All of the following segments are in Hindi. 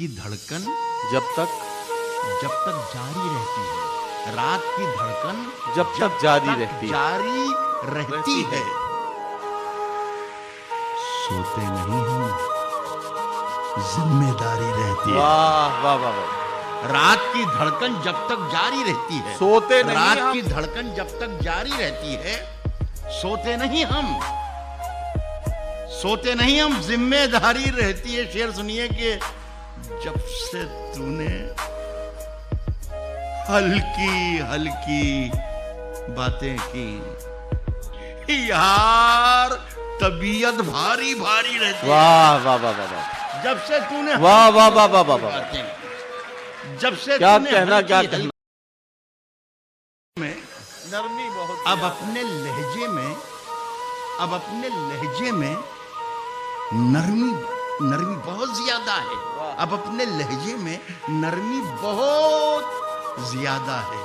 की धड़कन जब तक जारी रहती है, रात की धड़कन जब तक जारी रहती है, जारी रहती है। सोते नहीं हम, जिम्मेदारी रहती है। वाह वाह वाह वाह। रात की धड़कन जब तक जारी रहती है, सोते नहीं रात हम। की धड़कन जब तक जारी रहती है, सोते नहीं हम, सोते नहीं हम, जिम्मेदारी रहती है। शेर सुनिए कि जब से तूने हल्की हल्की बातें की यार, तबीयत भारी भारी रहती है। वाह वाह वाह वाह वाह। जब से तूने वाह वाह वाह वाह वाह वाह। जब से क्या तूने कहना, हल्की क्या हल्की कहना। में नरमी बहुत। अब अपने लहजे में, अब अपने लहजे में नरमी नरमी बहुत ज्यादा है। अब अपने लहजे में नरमी बहुत ज्यादा है।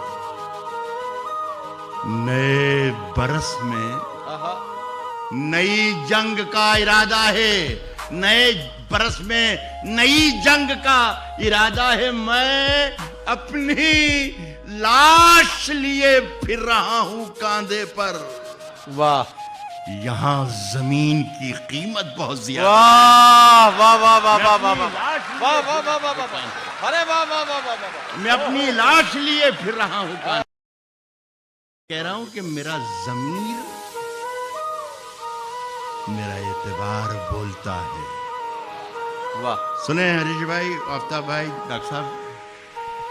नए बरस में आहा। नई जंग का इरादा है, नए बरस में नई जंग का इरादा है। मैं अपनी लाश लिए फिर रहा हूं कांधे पर। वाह यहां जमीन की कीमत बहुत ज्यादा। वाह वाह वाह वाह वाह वाह मैं वाह अपनी लाश वाह लिए वाह वाह वाह वाह वाह। अरे वाह वाह वाह वाह वाह। मैं अपनी लाश लिए फिर रहा हूं कांधे। कह रहा हूं कि मेरा जमीर, मेरा एतबार बोलता है। वाह। सुने हरीश भाई, आफ्ताब भाई, डॉक्टर साहब,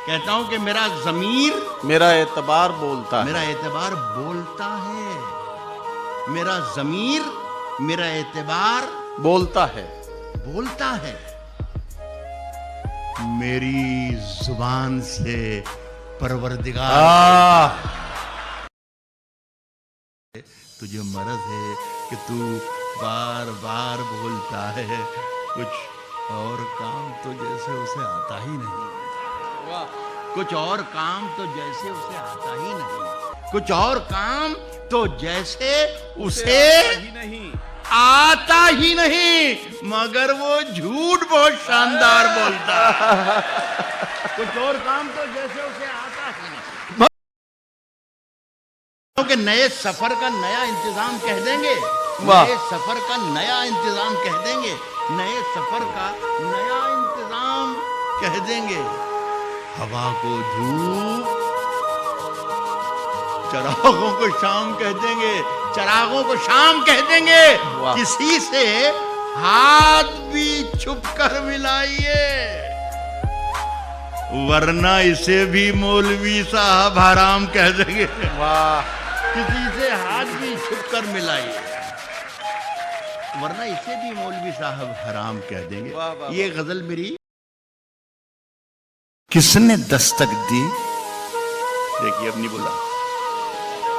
कहता हूं कि मेरा जमीर, मेरा एतबार बोलता है। मेरा एतबार बोलता है। मेरा जमीर, मेरा एतबार बोलता है। बोलता है। मेरी जुबान से परवरदिगार, आह। तुझे मर्ज है कि तू बार बार बोलता है, कुछ और काम तो जैसे उसे आता ही नहीं। वाह। कुछ और काम तो जैसे उसे आता ही नहीं। कुछ और काम तो जैसे उसे ही नहीं। आता ही नहीं, मगर वो झूठ बहुत शानदार बोलता है। कुछ और काम तो जैसे उसे आता ही नहीं। क्योंकि नए सफर का नया इंतजाम कह देंगे, नए सफर का नया इंतजाम कह देंगे, नए सफर का नया इंतजाम कह देंगे। हवा को धूप, चरागों को शाम कह देंगे, चरागों को शाम कह देंगे। किसी से हाथ भी छुप कर मिलाइए, वरना इसे भी मौलवी साहब हराम कह देंगे। वाह। किसी से हाथ भी छुप कर मिलाइए, वरना इसे भी मौलवी साहब हराम कह देंगे। वाह, वाह, ये गजल मेरी किसने दस्तक दी, देखिए अब नहीं बोला,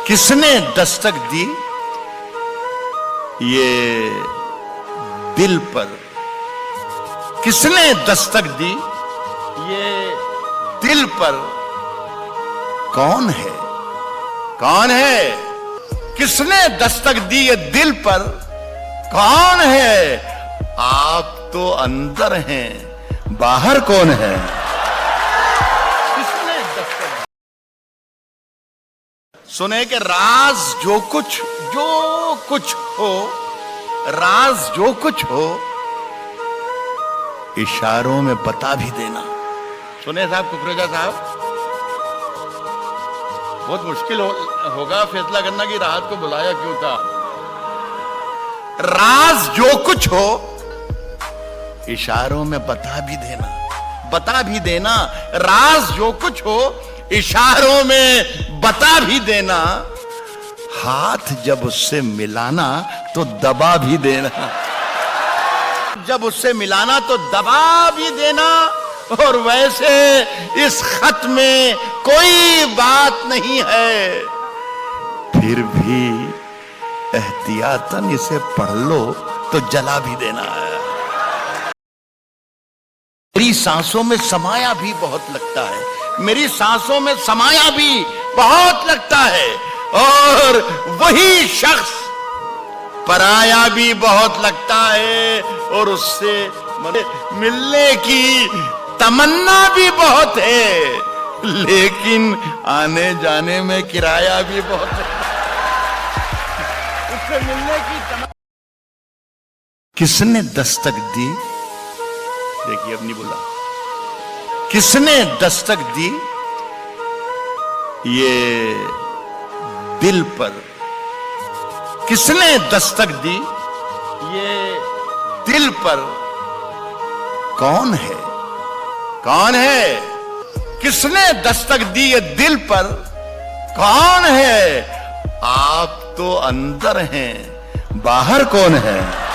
किसने दस्तक दी ये दिल पर, किसने दस्तक दी ये दिल पर, कौन है, कौन है, किसने दस्तक दी ये दिल पर, कौन है, आप तो अंदर हैं, बाहर कौन है। किसने दस्तक, सुने कि राज जो कुछ हो, राज जो कुछ हो, इशारों में बता भी देना। सुने साहब कुकरेजा साहब, बहुत मुश्किल होगा फैसला करना कि राहत को बुलाया क्यों था। राज जो कुछ हो, इशारों में बता भी देना, बता भी देना। राज जो कुछ हो, इशारों में बता भी देना। हाथ जब उससे मिलाना तो दबा भी देना, जब उससे मिलाना तो दबा भी देना। और वैसे इस खत में कोई बात नहीं है, फिर भी एहतियातन इसे पढ़ लो तो जला भी देना है। मेरी सांसों में समाया भी बहुत लगता है, मेरी सांसों में समाया भी बहुत लगता है, और वही शख्स पराया भी बहुत लगता है, और उससे मिलने की तमन्ना भी बहुत है, लेकिन आने जाने में किराया भी बहुत है। उससे मिलने की तमन्ना। किसने दस्तक दी? देखिए, अब नहीं बोला। किसने दस्तक दी? ये दिल पर। किसने दस्तक दी? ये दिल पर। कौन है? कौन है? किसने दस्तक दी ये दिल पर? कौन है? आप तो अंदर हैं, बाहर कौन है?